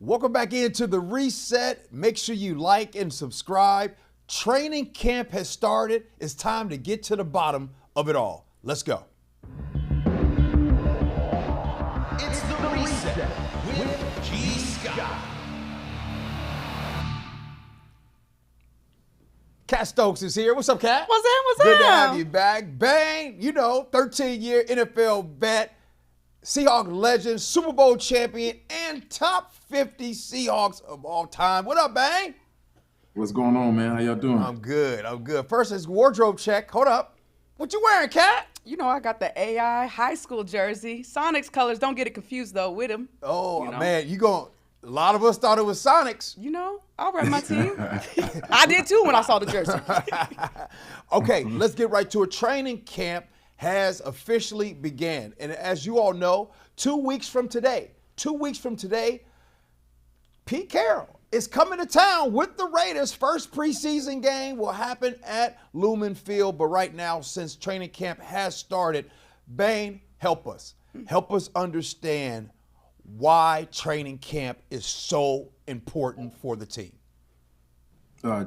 Welcome back into the Reset. Make sure you like and subscribe. Training camp has started. It's time to get to the bottom of it all. Let's go. It's the Reset with G. Scott. Cat Stokes is here. What's up, Cat? What's up? What's Good up? to have you back. Bang, 13-year NFL vet, Seahawks legend, Super Bowl champion, and top 50 Seahawks of all time. What up, Bang? What's going on, man? How y'all doing? I'm good. First, it's wardrobe check. Hold up. What you wearing, Cat? You know I got the AI high school jersey. Sonics colors. Don't get it confused though with them. Oh, man, a lot of us thought it was Sonics. I'll rep my team. I did too when I saw the jersey. Okay, let's get right to it. Training camp has officially began. And as you all know, 2 weeks from today, Pete Carroll is coming to town with the Raiders. First preseason game will happen at Lumen Field. But right now, since training camp has started, Bane, help us. Help us understand why training camp is so important for the team.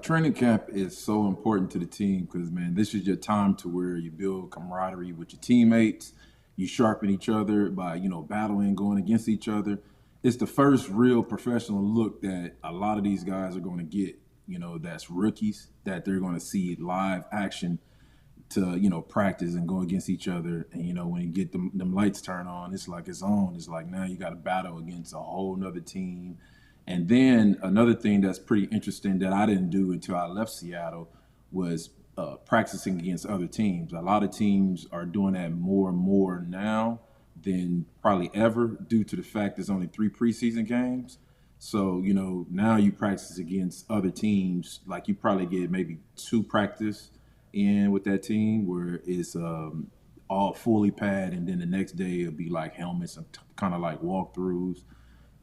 Training camp is so important to the team because, man, this is your time to where you build camaraderie with your teammates. You sharpen each other by, battling, going against each other. It's the first real professional look that a lot of these guys are going to get, that's rookies, that they're going to see live action to, practice and go against each other. And, when you get them lights turned on, it's like it's on. It's like now you got to battle against a whole nother team. And then another thing that's pretty interesting that I didn't do until I left Seattle was practicing against other teams. A lot of teams are doing that more and more now than probably ever due to the fact there's only 3 preseason games. So, now you practice against other teams, like you probably get maybe 2 practice in with that team where it's all fully padded, and then the next day it'll be like helmets and kind of like walkthroughs.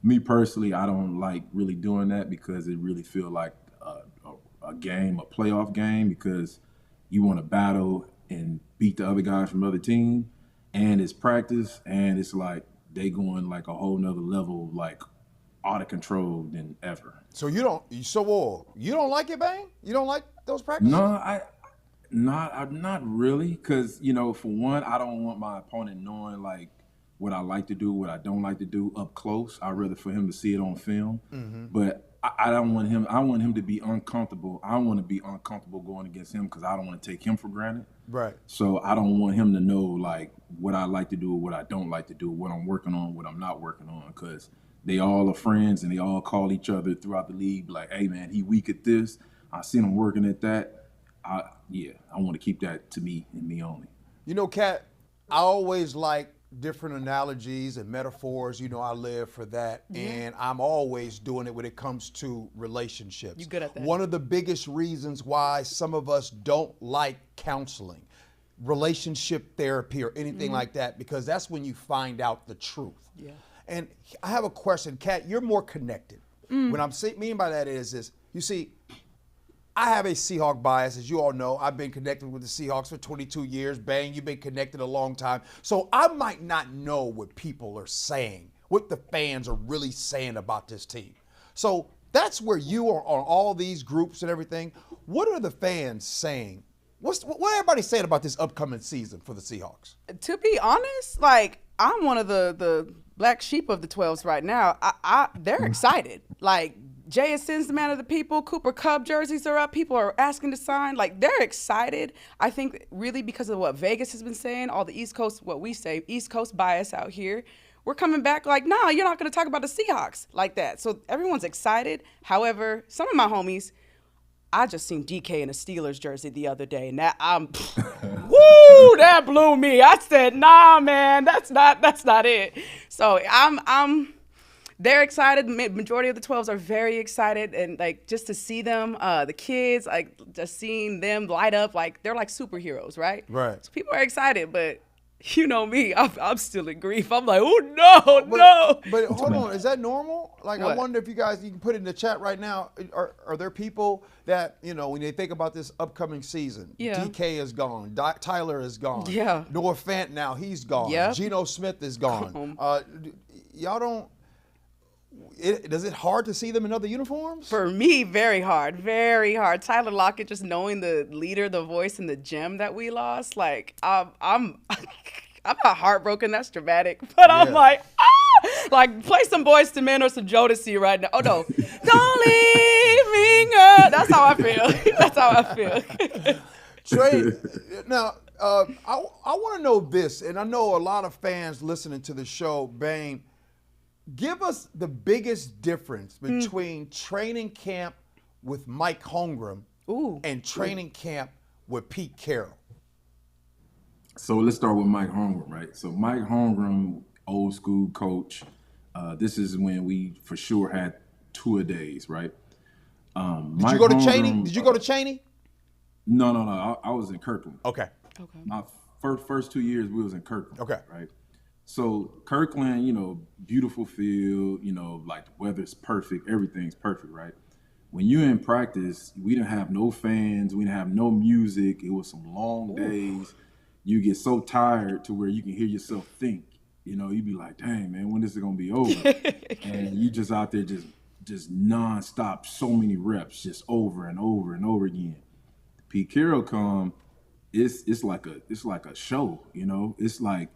Me personally, I don't like really doing that because it really feel like a game, a playoff game, because you want to battle and beat the other guys from the other team, and it's practice, and it's like they going like a whole nother level, like out of control than ever. So you don't like it, Bang? You don't like those practices? No, not really, because for one, I don't want my opponent knowing like what I like to do, what I don't like to do up close. I'd rather for him to see it on film. Mm-hmm. But I don't want him. I want him to be uncomfortable. I want to be uncomfortable going against him because I don't want to take him for granted. Right. So I don't want him to know like what I like to do, what I don't like to do, what I'm working on, what I'm not working on, because they all are friends and they all call each other throughout the league like, hey man, he weak at this. I seen him working at that. I want to keep that to me and me only. Kat, I always like different analogies and metaphors. I live for that. Mm-hmm. And I'm always doing it when it comes to relationships. You good at that? One of the biggest reasons why some of us don't like counseling, relationship therapy, or anything like that, because that's when you find out the truth. Yeah. And I have a question, Kat. You're more connected. What I'm meaning by that is you see, I have a Seahawk bias, as you all know. I've been connected with the Seahawks for 22 years. Bang, you've been connected a long time. So I might not know what people are saying, what the fans are really saying about this team. So that's where you are on all these groups and everything. What are the fans saying? What everybody saying about this upcoming season for the Seahawks? To be honest, I'm one of the black sheep of the 12s right now. They're excited. Jay Ascends, the man of the people. Cooper Kupp jerseys are up. People are asking to sign. They're excited. I think really because of what Vegas has been saying, all the East Coast, what we say, East Coast bias out here. We're coming back nah, you're not going to talk about the Seahawks like that. So everyone's excited. However, some of my homies, I just seen DK in a Steelers jersey the other day, and that woo, that blew me. I said, nah, man, that's not it. So they're excited. The majority of the 12s are very excited, and just to see them, the kids, just seeing them light up, they're like superheroes, right? Right. So people are excited, but you know me, I'm still in grief. I'm like, oh no. But hold on, is that normal? I What? wonder if you can put it in the chat right now. Are there people that when they think about this upcoming season, Yeah. DK is gone, Tyler is gone, Yeah. Noah Fant now he's gone, Yep. Geno Smith is gone. Y'all don't. Does it hard to see them in other uniforms? For me, very hard, very hard. Tyler Lockett, just knowing the leader, the voice, and the gem that we lost, like I'm I'm not heartbroken. That's dramatic, but I'm like, like play some Boyz II Men or some Jodeci right now. Oh no, don't leave me, girl. That's how I feel. That's how I feel. Trey, now I want to know this, and I know a lot of fans listening to the show. Bane, give us the biggest difference between training camp with Mike Holmgren and training camp with Pete Carroll. So let's start with Mike Holmgren, right? So Mike Holmgren, old school coach. This is when we for sure had two-a-days, right? Did you go to Cheney? Did you go to Cheney? No. I was in Kirkland. Okay. My first 2 years we was in Kirkland. Okay. Right. So Kirkland, you know, beautiful field, you know, like the weather's perfect, everything's perfect, right? When you're in practice, we didn't have no fans, we didn't have no music. It was some long days. You get so tired to where you can hear yourself think. You know, you be like, dang, man, when is it gonna be over? And you just out there just nonstop, so many reps, just over and over and over again. Pete Carroll come, it's like a show, you know. It's like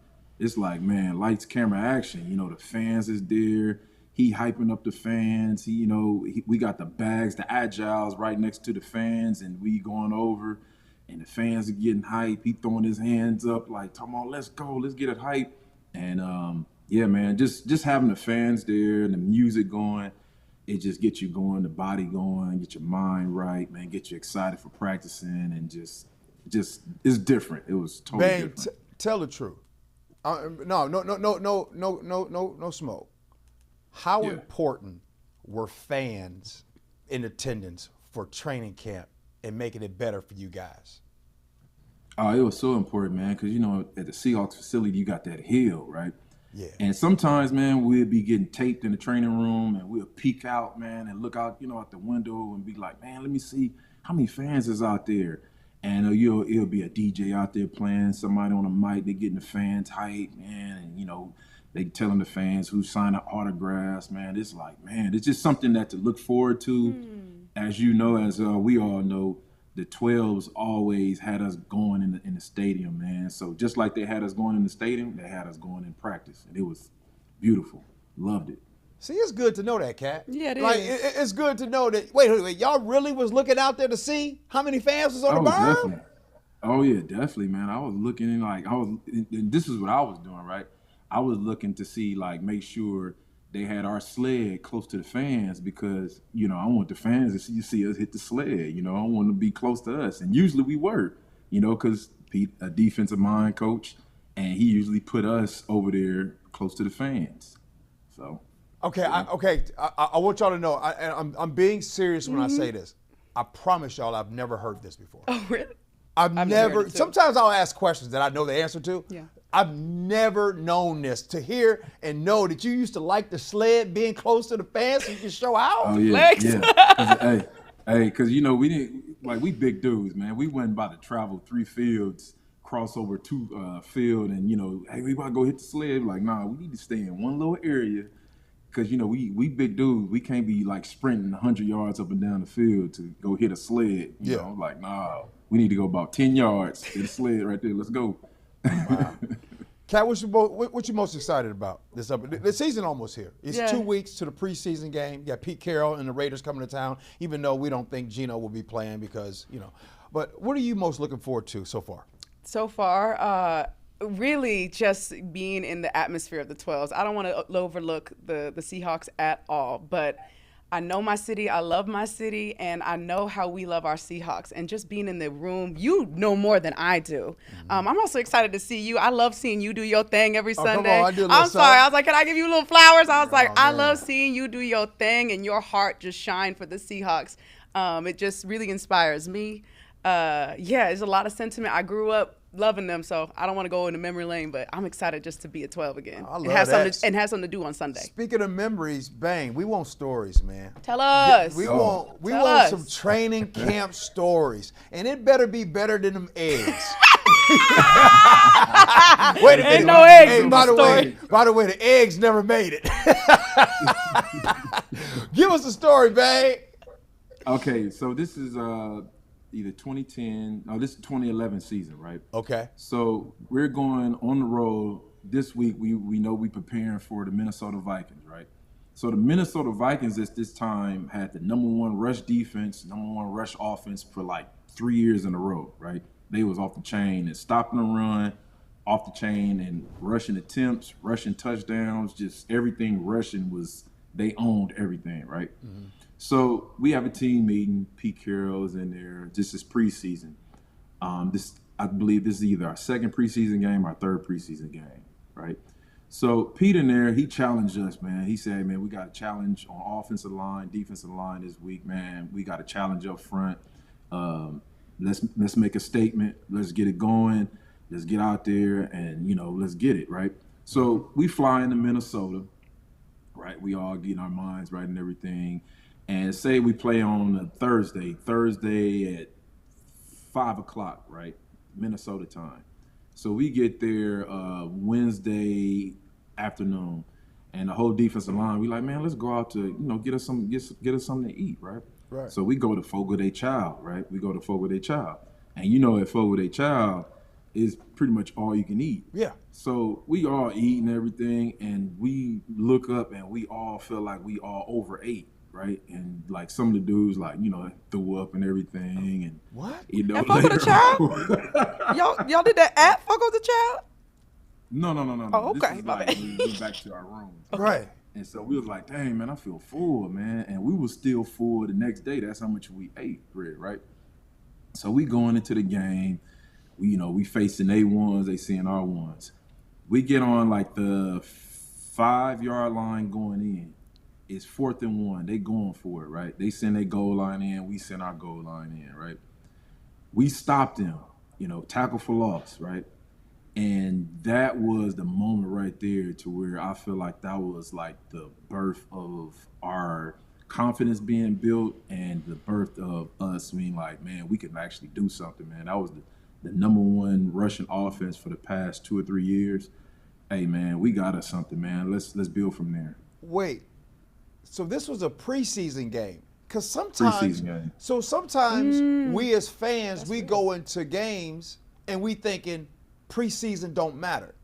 man, lights, camera, action. You know, the fans is there. He hyping up the fans. We got the bags, the agiles right next to the fans, and we going over, and the fans are getting hype. He throwing his hands up like, come on, let's go, let's get it hype. And yeah, man, just having the fans there and the music going, it just gets you going, the body going, get your mind right, man, get you excited for practicing, and just it's different. It was totally different. Tell the truth. No smoke. How important were fans in attendance for training camp and making it better for you guys? It was so important, man, because, you know, at the Seahawks facility, you got that hill, right? Yeah. And sometimes, man, we'd be getting taped in the training room, and we'll peek out, man, and look out, you know, out the window and be like, man, let me see how many fans is out there. And it'll be a DJ out there playing, somebody on a mic, they getting the fans hype, man, and, you know, they telling the fans who's signing autographs, man. It's like, man, it's just something that to look forward to. As you know, as we all know, the 12s always had us going in the stadium, man. So just like they had us going in the stadium, they had us going in practice, and it was beautiful. Loved it. See, it's good to know that, Kat. Yeah, it is. is. It's good to know that. Wait, y'all really was looking out there to see how many fans was on the berm? Definitely. Oh yeah, definitely, man. I was looking and this is what I was doing, right? I was looking to see, like, make sure they had our sled close to the fans, because, you know, I want the fans to see us hit the sled. You know, I want them to be close to us, and usually we were, you know, because Pete, a defensive mind coach, and he usually put us over there close to the fans. So. Okay, I want y'all to know, I'm being serious when I say this. I promise y'all I've never heard this before. Oh, really? I've never heard it too. Sometimes I'll ask questions that I know the answer to. Yeah. I've never known this, to hear and know that you used to like the sled being close to the fans so you can show out. Oh, yeah, Legs. yeah. Because, you know, we big dudes, man. We went by to travel 3 fields, cross over 2 field, and, you know, hey, we about to go hit the sled. Like, nah, we need to stay in one little area. Because, you know, we big dudes. We can't be, like, sprinting 100 yards up and down the field to go hit a sled. You know, like, nah, we need to go about 10 yards, hit a sled right there. Let's go. Wow. Kat, what you most excited about this up? The season almost here. It's 2 weeks to the preseason game. You got Pete Carroll and the Raiders coming to town, even though we don't think Geno will be playing because, you know. But what are you most looking forward to so far? So far, really just being in the atmosphere of the 12s. I don't want to overlook the Seahawks at all, but I know my city, I love my city, and I know how we love our Seahawks. And just being in the room, you know more than I do. I'm also excited to see you. I love seeing you do your thing every Sunday. I'm sorry. I was like, can I give you little flowers? I was I love seeing you do your thing and your heart just shine for the Seahawks. It just really inspires me. There's a lot of sentiment. I grew up loving them, so I don't want to go into memory lane, but I'm excited just to be at 12 again. I love and have something to do on Sunday. Speaking of memories, Bang, we want stories, man. Tell us. We want some training camp stories, and it better be better than them eggs. Wait a minute. Ain't no eggs Hey, in by the the story. way, the eggs never made it. Give us the story, babe. Okay, so this is either 2010, no, this is 2011 season, right? Okay. So we're going on the road this week. We know we preparing for the Minnesota Vikings, right? So the Minnesota Vikings at this time had the #1 rush defense, #1 rush offense for like 3 years in a row, right? They was off the chain and stopping the run, off the chain and rushing attempts, rushing touchdowns, just everything rushing they owned everything, right? Mm-hmm. So we have a team meeting. Pete Carroll's in there. This is preseason. I believe this is either our second preseason game or our third preseason game, right? So Pete in there, he challenged us, man. He said, man, we got a challenge on offensive line, defensive line this week, man. We got a challenge up front. Let's make a statement. Let's get it going. Let's get out there and, let's get it, right? So we fly into Minnesota, right? We all get our minds right and everything. And say we play on a Thursday at 5 o'clock, right? Minnesota time. So we get there Wednesday afternoon, and the whole defensive line, we like, man, let's go out to, get us something to eat, right? Right. So we go to Fogo de Chao, right? We go to Fogo de Chao. And at Fogo de Chao is pretty much all you can eat. Yeah. So we all eat and everything, and we look up and we all feel like we all overate. Right, and like some of the dudes, like threw up and everything, and what? At Fogo de Chao? y'all did that at Fogo de Chao? No. Oh, okay. This is like we went back to our room. Right. And so we was like, dang, man, I feel full, man. And we was still full the next day. That's how much we ate, right? So we going into the game. We facing A1s, they seeing our ones. We get on like the 5-yard line going in. It's 4th and 1. They going for it, right? They send their goal line in. We send our goal line in, right? We stopped them, tackle for loss, right? And that was the moment right there to where I feel like that was like the birth of our confidence being built and the birth of us being like, man, we can actually do something, man. That was the #1 rushing offense for the past 2 or 3 years. Hey, man, we got us something, man. Let's build from there. Wait. So this was a preseason game, because sometimes we as fans go into games and we thinking preseason don't matter.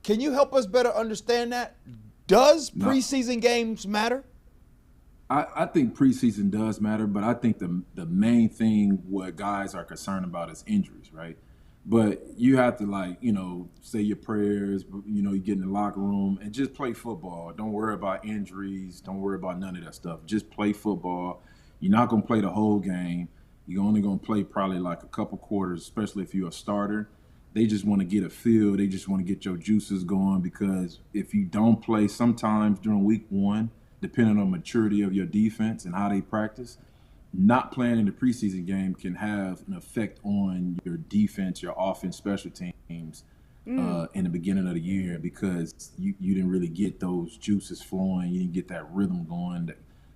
Can you help us better understand that? Does preseason games matter? I think preseason does matter, but I think the main thing what guys are concerned about is injuries, right? But you have to say your prayers, you get in the locker room and just play football. Don't worry about injuries. Don't worry about none of that stuff. Just play football. You're not going to play the whole game. You're only going to play probably like a couple quarters, especially if you're a starter. They just want to get a feel. They just want to get your juices going, because if you don't play sometimes during week 1, depending on maturity of your defense and how they practice, not playing in the preseason game can have an effect on your defense, your offense, special teams in the beginning of the year, because you didn't really get those juices flowing. You didn't get that rhythm going,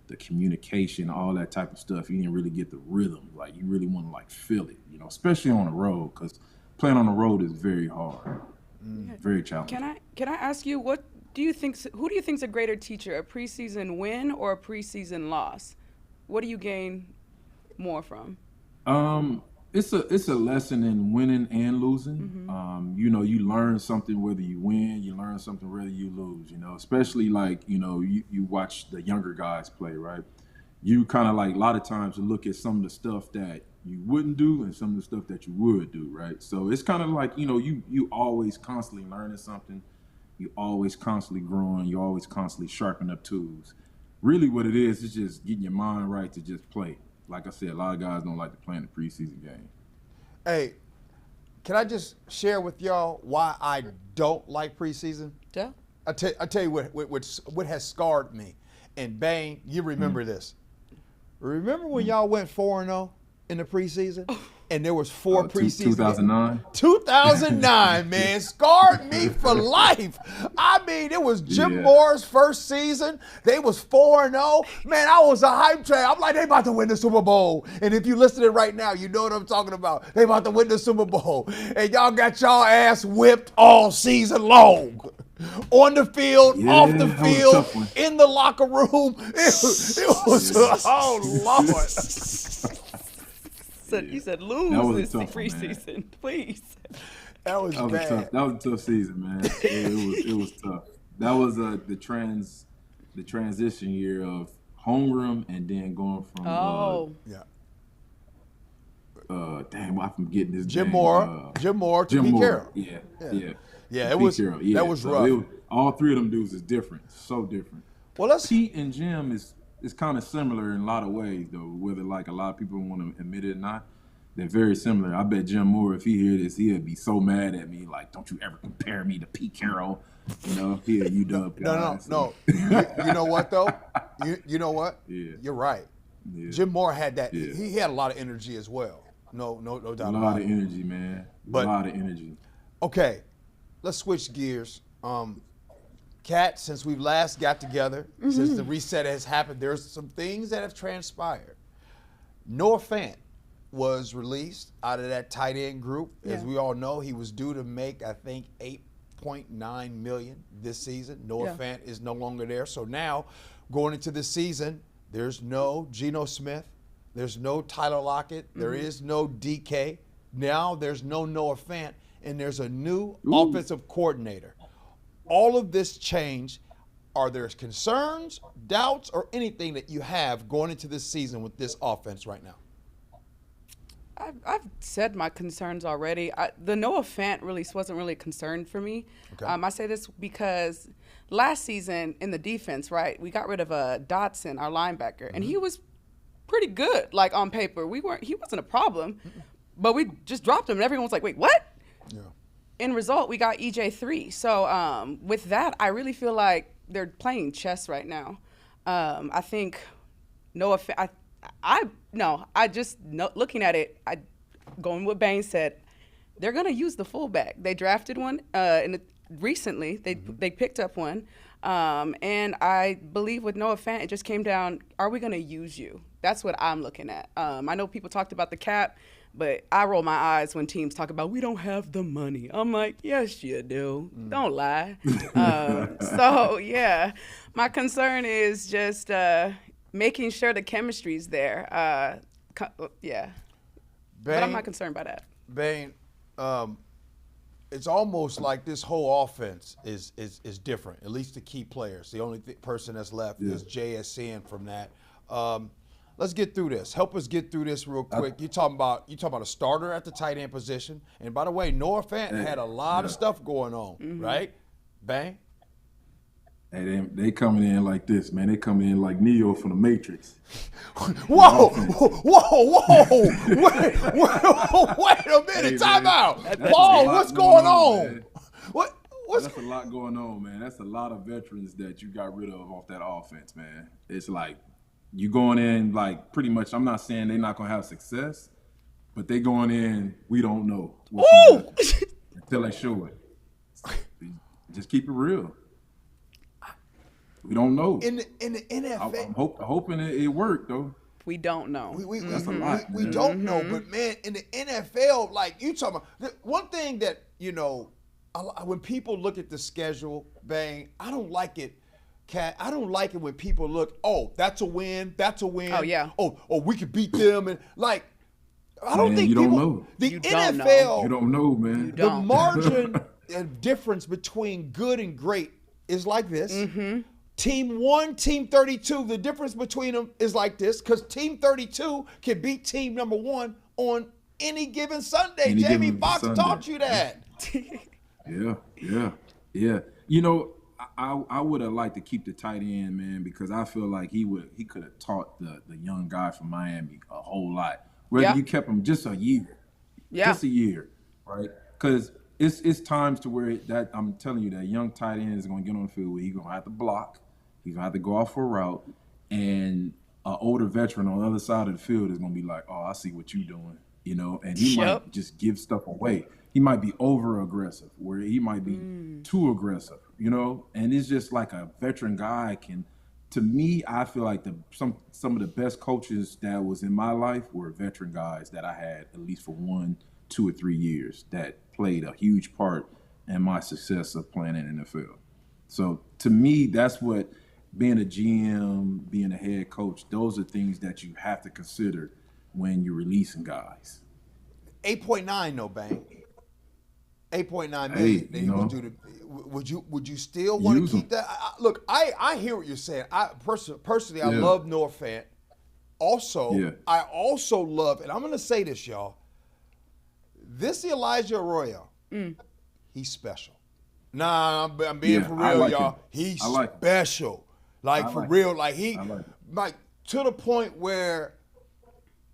the communication, all that type of stuff. You didn't really get the rhythm. Like, you really want to feel it, especially on the road, because playing on the road is very hard, very challenging. Can I ask you, who do you think's a greater teacher, a preseason win or a preseason loss? What do you gain more from? It's a lesson in winning and losing. Mm-hmm. You learn something whether you win, you learn something whether you lose, especially you watch the younger guys play, right? You kind of a lot of times look at some of the stuff that you wouldn't do and some of the stuff that you would do, right? So it's kind of you always constantly learning something. You always constantly growing. You always constantly sharpening up tools. Really what it is just getting your mind right to just play. Like I said, a lot of guys don't like to play in the preseason game. Hey, can I just share with y'all why I don't like preseason? Yeah. I tell you what has scarred me. And Bane, you remember this. Remember when y'all went 4-0 in the preseason? and there was 4 preseason. 2009. 2009, man, scarred me for life. I mean, it was Jim Moore's first season. They was 4-0. Man, I was a hype train. I'm like, they about to win the Super Bowl. And if you listening right now, you know what I'm talking about. They about to win the Super Bowl. And y'all got y'all ass whipped all season long. On the field, off the field, in the locker room. It was oh, Lord. So you said lose this preseason, please. That was bad. Tough. That was a tough season, man. It was tough. That was the transition year of Holmgren and then going from damn, I'm forgetting this Jim Moore to Pete Carroll. Yeah, it was Carroll. that was rough. All three of them dudes is different, so different. Well, Pete and Jim is kind of similar in a lot of ways, though. Whether like a lot of people want to admit it or not, they're very similar. I bet Jim Moore, if he hear this, he'll be so mad at me. Like, don't you ever compare me to Pete Carroll? You know, here you dub. No. You know what though? You know what? Yeah. You're right. Yeah. Jim Moore had that. Yeah. He had a lot of energy as well. No doubt about it. A lot of energy, man. A lot of energy. Okay, let's switch gears. Kat, since we've last got together, since the reset has happened, there's some things that have transpired. Noah Fant was released out of that tight end group. As we all know, he was due to make, I think, $8.9 million this season. Noah Fant is no longer there. So now, going into this season, there's no Geno Smith. There's no Tyler Lockett. There is no DK. Now there's no Noah Fant, and there's a new offensive coordinator. All of this change, are there concerns, doubts, or anything that you have going into this season with this offense right now? I've said my concerns already. The Noah Fant release wasn't really a concern for me. Okay. I say this because last season in the defense, right, we got rid of Dotson, our linebacker, and he was pretty good, like on paper. He wasn't a problem, but we just dropped him, and everyone was like, wait, what? Yeah. In result, we got EJ3. So with that, I really feel like they're playing chess right now. I think Noah, looking at it, going with Bane said, they're going to use the fullback. They drafted one recently. They picked up one. And I believe with Noah Fant, it just came down, are we going to use you? That's what I'm looking at. I know people talked about the cap, but I roll my eyes when teams talk about, we don't have the money. I'm like, yes, you do. Don't lie. So, yeah, my concern is just making sure the chemistry's there. Bane, but I'm not concerned by that. Bane, it's almost like this whole offense is different, at least the key players. The only person that's left is JSN from that. Let's get through this. Help us get through this real quick. You talking about a starter at the tight end position. And by the way, Noah Fant had a lot of stuff going on, right? Bang. Hey, they coming in like this, man. They coming in like Neo from the Matrix. Whoa! Wait a minute. Hey, time man, out. Paul, what's going on? That's a lot going on, man. That's a lot of veterans that you got rid of off that offense, man. It's like you going in like pretty much. I'm not saying they're not gonna have success, but they going in. We don't know what's gonna happen until they show it. Just keep it real. We don't know. In the NFL, I'm hoping it worked though. We don't know. That's a lot. We don't know, but man, in the NFL, like you talking about, one thing that when people look at the schedule, Bang, I don't like it. Kat, I don't like it when people look, oh, that's a win. Oh, yeah. Oh, we could beat them. And like, I don't think you people. don't know. The You NFL, don't know. You don't know, man. the margin and difference between good and great is like this. Team 1, Team 32, the difference between them is like this because Team 32 can beat Team number 1 on any given Sunday. Jamie Foxx taught you that. Yeah. You know, I would have liked to keep the tight end, man, because I feel like he could have taught the young guy from Miami a whole lot. Whether you kept him just a year, right? Because it's times to where that I'm telling you that young tight end is going to get on the field where he's going to have to block, he's going to have to go off for a route, and an older veteran on the other side of the field is going to be like, oh, I see what you're doing. and he might just give stuff away. He might be over aggressive, where he might be too aggressive, and it's just like a veteran guy can. To me, I feel like some of the best coaches that was in my life were veteran guys that I had at least for 1, 2, or 3 years that played a huge part in my success of playing in the NFL. So to me, that's what being a GM, being a head coach, those are things that you have to consider when you're releasing guys. 8.9, no bang. 8.9 million. Hey, That he was due to, would you still want to keep that? Look, I hear what you're saying. I personally, I love Noah Fant. Also, I also love, and I'm going to say this, y'all. This Elijah Arroyo, he's special. Nah, I'm being for real, like y'all. him. He's like special. Like, for real. Like, like, to the point where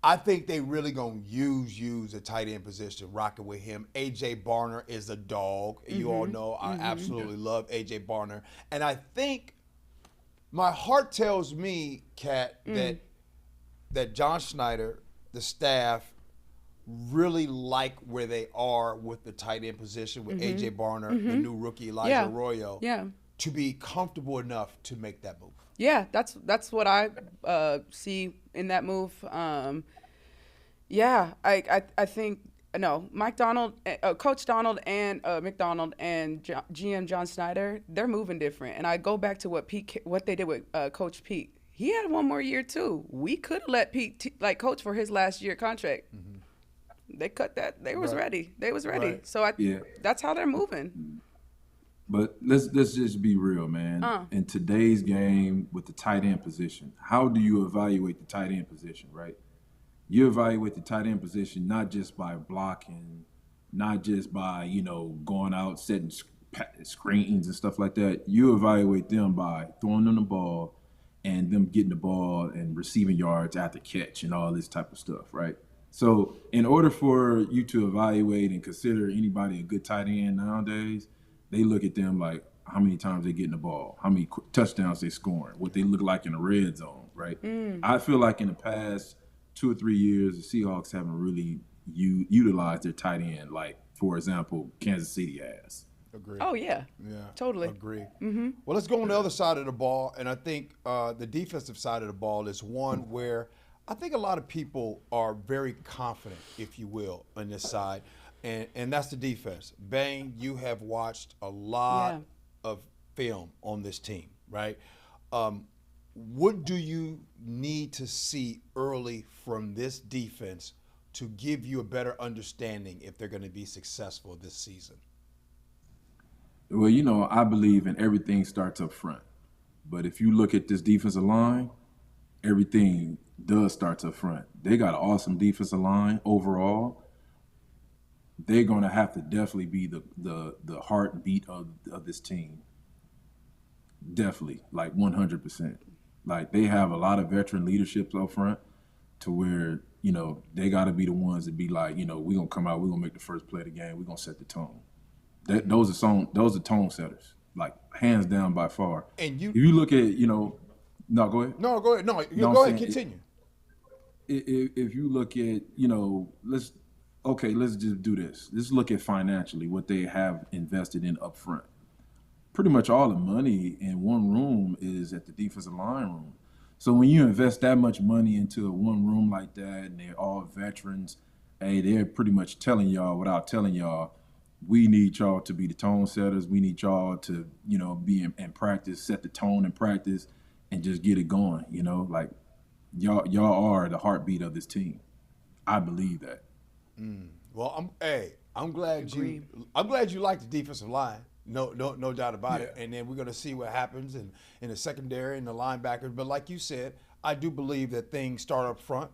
I think they really gonna use a tight end position, rocking with him. AJ Barner is a dog. You all know I absolutely love AJ Barner, and I think my heart tells me, Kat, that John Schneider, the staff, really like where they are with the tight end position with AJ Barner, the new rookie Elijah Arroyo, to be comfortable enough to make that move. Yeah, that's what I see in that move. I think Mike Donald, Coach Donald and McDonald and GM John Snyder, they're moving different. And I go back to what they did with Coach Pete. He had one more year too. We could have let Pete coach for his last year contract. They cut that. They was ready. They was ready. Right. So that's how they're moving. But let's just be real, man. In today's game with the tight end position, how do you evaluate the tight end position, right? You evaluate the tight end position not just by blocking, not just by, going out, setting screens and stuff like that. You evaluate them by throwing them the ball and them getting the ball and receiving yards after catch and all this type of stuff, right? So in order for you to evaluate and consider anybody a good tight end nowadays, they look at them like how many times they getting the ball, how many touchdowns they scoring, what they look like in the red zone, right? I feel like in the past 2 or 3 years, the Seahawks haven't really utilized their tight end like, for example, Kansas City has. Agree. Oh, yeah. Yeah. Totally. Agree. Well, let's go on the other side of the ball, and I think the defensive side of the ball is one where I think a lot of people are very confident, if you will, on this side. And that's the defense. Bang, you have watched a lot of film on this team, right? What do you need to see early from this defense to give you a better understanding if they're going to be successful this season? Well, I believe in everything starts up front. But if you look at this defensive line, everything does start up front. They got an awesome defensive line overall. They're going to have to definitely be the heartbeat of this team. Definitely, like 100%. Like, they have a lot of veteran leadership up front to where, they got to be the ones that be like, we're going to come out, we're going to make the first play of the game, we're going to set the tone. Those are tone setters, like hands down by far. And if you look at, no, go ahead. No, go ahead. No, go ahead, continue. If you look at, let's just do this. Let's look at financially what they have invested in up front. Pretty much all the money in one room is at the defensive line room. So when you invest that much money into one room like that, and they're all veterans, they're pretty much telling y'all without telling y'all, we need y'all to be the tone setters. We need y'all to, be in practice, set the tone in practice, and just get it going. Like y'all are the heartbeat of this team. I believe that. Well, I'm glad you like the defensive line. No doubt about it. And then we're going to see what happens in the secondary and the linebackers. But like you said, I do believe that things start up front.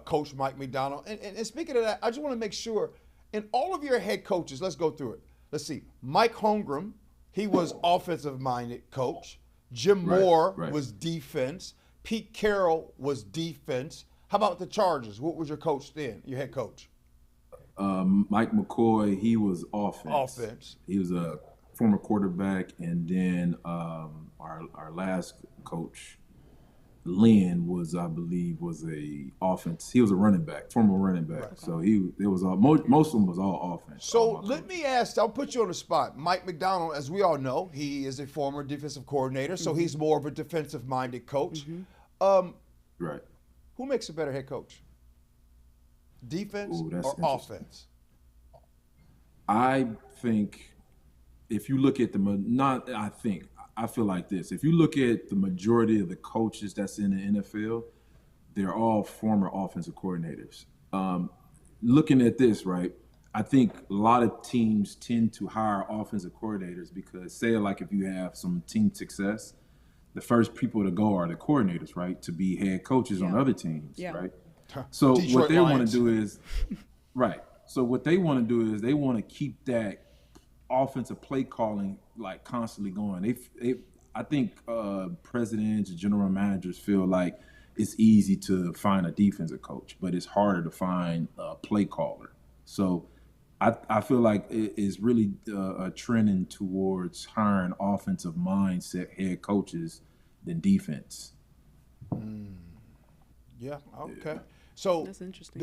Coach Mike McDonald. And speaking of that, I just want to make sure, in all of your head coaches, let's go through it. Let's see. Mike Holmgren, he was offensive-minded coach. Jim Moore was defense. Pete Carroll was defense. How about the Chargers? What was your coach then, your head coach? Mike McCoy, he was offense. Offense. He was a former quarterback, and then our last coach, Lynn was, I believe, was a offense. He was a running back, former running back. Right. So it was all most of them was all offense. So let me ask. I'll put you on the spot. Mike Macdonald, as we all know, he is a former defensive coordinator, so he's more of a defensive-minded coach. Right. Who makes a better head coach? Defense or offense? I think if you look at I feel like this. If you look at the majority of the coaches that's in the NFL, they're all former offensive coordinators. Looking at this, right, I think a lot of teams tend to hire offensive coordinators because, say, like if you have some team success, the first people to go are the coordinators, right, to be head coaches on other teams, right? So Detroit what they want Lions. to do is, right. So what they want to do is they want to keep that offensive play calling like constantly going. I think presidents and general managers feel like it's easy to find a defensive coach, but it's harder to find a play caller. So I feel like it is really trending towards hiring offensive mindset head coaches than defense. Yeah. Okay. So that's interesting.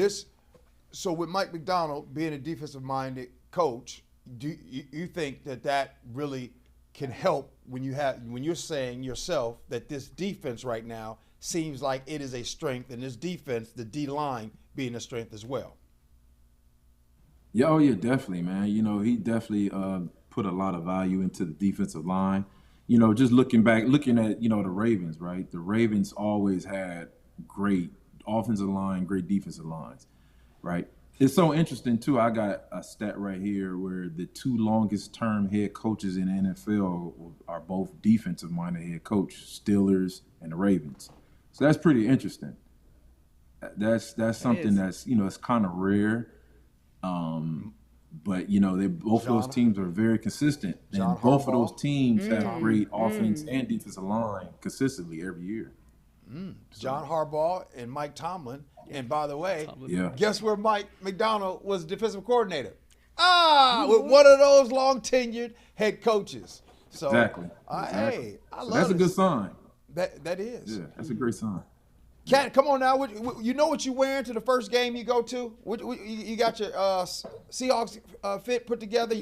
So with Mike Macdonald being a defensive-minded coach, do you think that really can help when you're saying yourself that this defense right now seems like it is a strength, and this defense, the D line, being a strength as well? Yeah, oh yeah, definitely, man. You know, he definitely put a lot of value into the defensive line. You know, just looking at, the Ravens, right? The Ravens always had great offensive line, great defensive lines, right? It's so interesting, too. I got a stat right here where the two longest-term head coaches in the NFL are both defensive-minded head coach, Steelers and the Ravens. So that's pretty interesting. That's something that's, it's kind of rare. But, both of those teams are very consistent. And both of those teams have great offense and defensive line consistently every year. John Harbaugh and Mike Tomlin. And by the way, Yeah. guess where Mike Macdonald was defensive coordinator? With one of those long-tenured head coaches. So, Exactly. Hey, I love That's a this. good sign. That is. Yeah, that's a great sign. Cat, come on now. You know what you're wearing to the first game you go to? You got your Seahawks fit put together?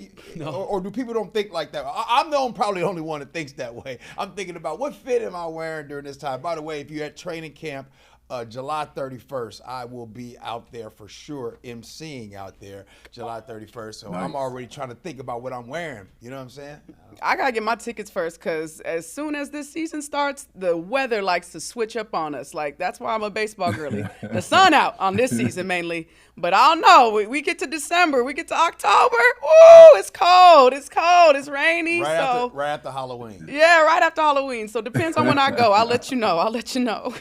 Or do people don't think like that? I'm probably the only one that thinks that way. I'm thinking about what fit am I wearing during this time. By the way, if you're at training camp, July 31st, I will be out there for sure, emceeing out there July 31st. So Nice. I'm already trying to think about what I'm wearing. You know what I'm saying? I got to get my tickets first because as soon as this season starts, the weather likes to switch up on us. Like, that's why I'm a baseball girly. The sun out on this season mainly. But I don't know. We get to December. We get to October. Woo, it's cold. It's cold. It's rainy. Right after Halloween. Yeah, right after Halloween. So it depends on when I go. I'll let you know.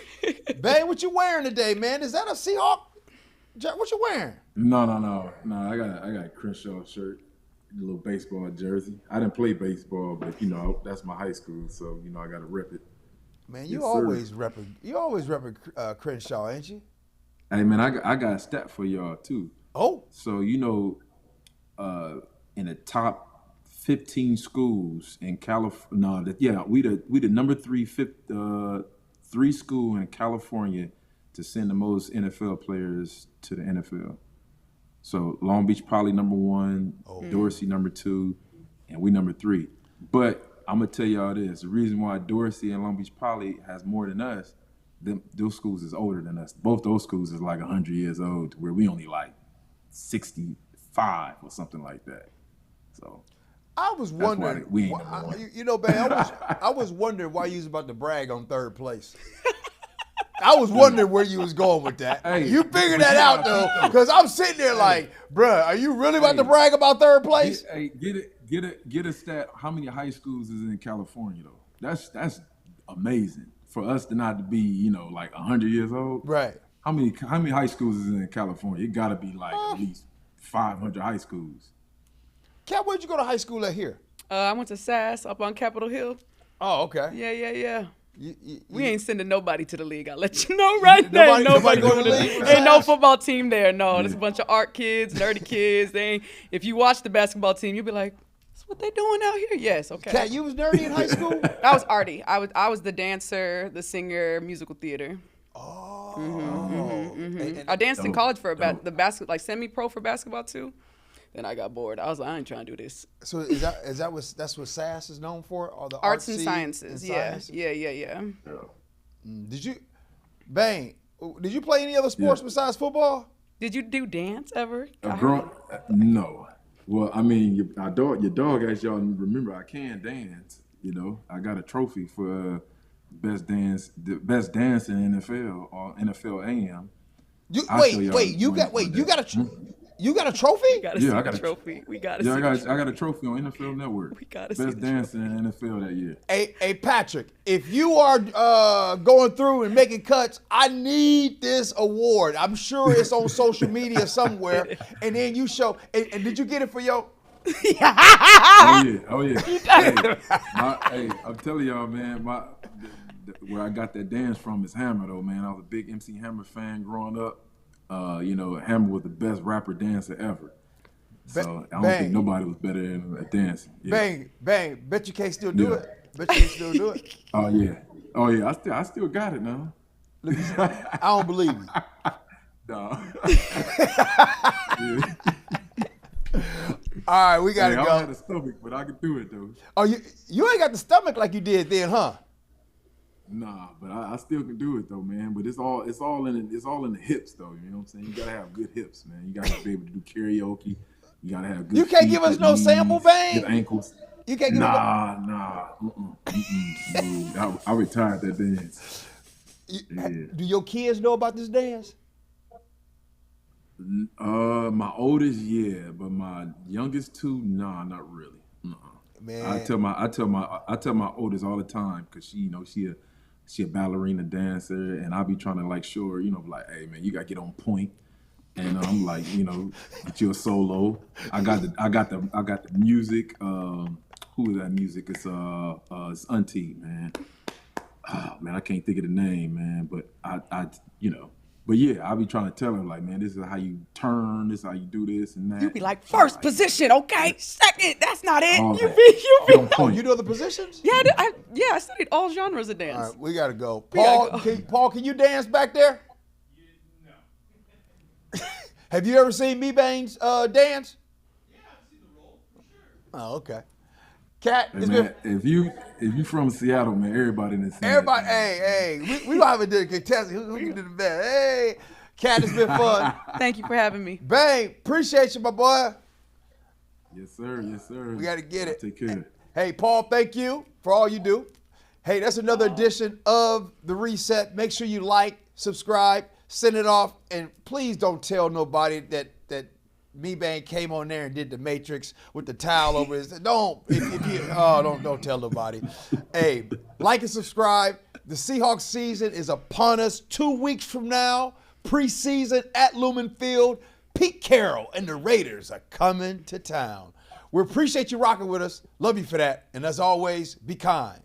Babe, what you wearing today, man? Is that a Seahawk? What you wearing? No. I got a Crenshaw shirt, a little baseball jersey. I didn't play baseball, but that's my high school, so I got to rep it. Man, you Yes, always repping Crenshaw, ain't you? Hey man, I got a stat for y'all too. Oh, So in the top 15 schools in California, we the number three school in California to send the most NFL players to the NFL. So Long Beach Poly number 1, Dorsey number 2, and we number 3. But I'm gonna tell y'all this: the reason why Dorsey and Long Beach Poly has more than us, those schools is older than us. Both those schools is like 100 years old, where we only like 65 or something like that. So I was wondering. why we ain't number one. Man, I was wondering why you was about to brag on third place. I was wondering where you was going with that. Hey, you figured that out though, because I'm sitting there like, bruh, are you really about to brag about third place? Get a stat. How many high schools is in California though? That's amazing for us to not to be like 100 years old. Right. How many high schools is in California? It got to be like at least 500 high schools. Kat, where'd you go to high school at here? I went to SAS up on Capitol Hill. Oh, okay. Yeah. You- We ain't sending nobody to the league. I'll let you know right now. Nobody go to the league? Ain't no football team there. No, there's a bunch of art kids, nerdy kids. If you watch the basketball team, you'll be like, That's what they doing out here. Yes, okay. Kat, you was nerdy in high school? I was arty. I was the dancer, the singer, musical theater. Oh. And I danced in college for the basket, like semi-pro for basketball too. Then I got bored. I was like, I ain't trying to do this. So that's what SAS is known for? Or the Arts and artsy sciences. Yeah. Did you, Bang? Did you play any other sports besides football? Did you do dance ever? No. Well, I mean, your dog, as y'all remember, I can dance. You know, I got a trophy for the best dance in NFL or NFL AM. You got a trophy? I got a trophy. We got I got a trophy on NFL Network. We got to see best dance in NFL that year. Hey, Patrick, if you are going through and making cuts, I need this award. I'm sure it's on social media somewhere. And then you show. And did you get it for your? Oh yeah. Hey, I'm telling y'all, man. Where I got that dance from is Hammer, though, man. I was a big MC Hammer fan growing up. Hammer was the best rapper dancer ever. So I don't think nobody was better than at dancing. Yeah. Bang. Bet you can't still do it. Bet you can't still do it. Oh yeah. I still got it now. I don't believe you. No. All right, we gotta go. I don't have the stomach, but I can do it though. Oh, you ain't got the stomach like you did then, huh? Nah, but I still can do it though, man. But it's all in the hips though. You know what I'm saying? You gotta have good hips, man. You gotta be able to do karaoke. You gotta have good. You can't feet, give us good no knees, sample, Bang. good ankles. You can't give Nah. No, I retired that dance. Do your kids know about this dance? My oldest, yeah, but my youngest two, nah, not really. Man, I tell my oldest all the time because she a ballerina dancer, and I be trying to like show her, like, hey man, you gotta get on point. And I'm like, get you a solo. I got the music. Who is that music? It's Auntie, man. Oh, man, I can't think of the name, man. But But yeah, I be trying to tell her like, man, this is how you turn. This is how you do this and that. You be like first position, okay? Second, that's not it. All You that. be. Oh, you know the positions? Yeah, I studied all genres of dance. All right, we gotta go. gotta Paul, can you dance back there? No. Have you ever seen Mebane's dance? Yeah, I've seen the role, for sure. Oh, okay. Kat, Hey, man, if you from Seattle, man, everybody in the Seattle. everybody, hey, we gonna have a contest. Who can do the best? Hey, Kat, it's been fun. Thank you for having me. Bang, appreciate you, my boy. Yes, sir. We gotta get it. Take care. Hey, Paul, thank you for all you do. Hey, that's another edition of The Reset. Make sure you like, subscribe, send it off, and please don't tell nobody that Mebane came on there and did the Matrix with the towel over his. Don't tell nobody. Hey, like and subscribe. The Seahawks season is upon us. 2 weeks from now, preseason at Lumen Field. Pete Carroll and the Raiders are coming to town. We appreciate you rocking with us. Love you for that. And as always, be kind.